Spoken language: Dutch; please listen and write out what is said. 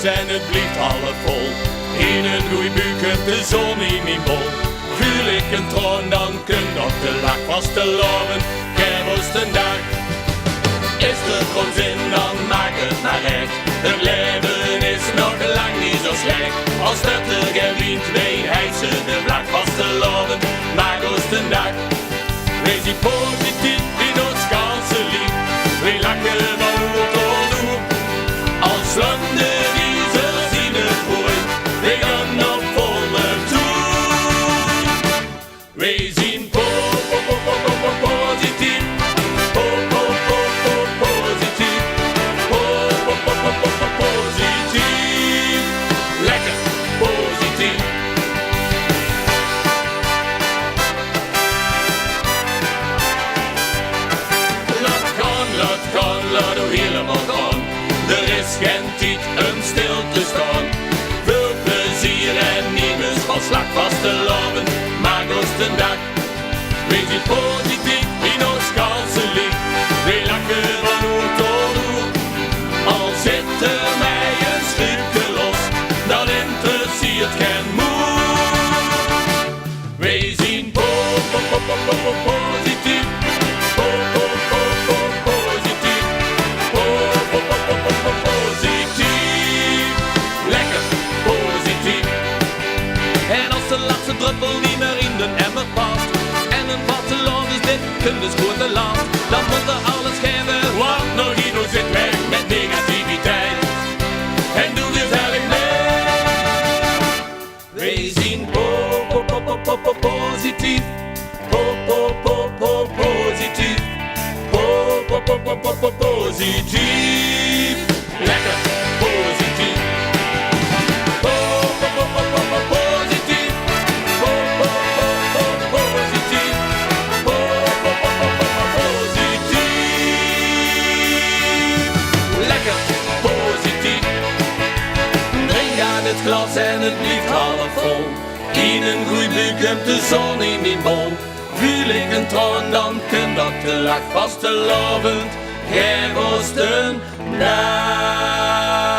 en het blijft half vol. In een goeie buik heb de zon in mijn bol. Voel ik een troon, dan kun op de lach vast te loven. Kerstdag. Is er gewoon zin, dan maak het maar recht. Het leven is nog lang niet zo slecht. Als het er geen wind weet, hij ze de vlag vast te loven. Maar Oostendag. Wees die positief in ons ganse lief. We lachen van oer tot oer. Als landen die ze zien het voor. We gaan op volle toer. We zien positief. Positief. Positief. Lekker positief. Laat hoe helemaal gaan. Er is geen tijd om stil te staan. Veel plezier en nieuws van slag vast te lopen. Maak ons de dag. Wees je positief in ons ganse lief. We lachen van oer tot oer. Al zit er mij een stukje los, dan interesseert geen moer. We zien positief. Druppel niet meer in de emmer past. En een platteland is dit, kun dus goed te last. Dan moet er alles geven, want nog Guido zit weg met negativiteit. En doe gezellig mee. We zien positief. Positief. Positief. Lekker positief. Het glas en het blijft half vol. In een goeie buik heb de zon in mijn bol. Voel ik een troon, dan kun dat de lach vast te lovend. Geef ons de dag.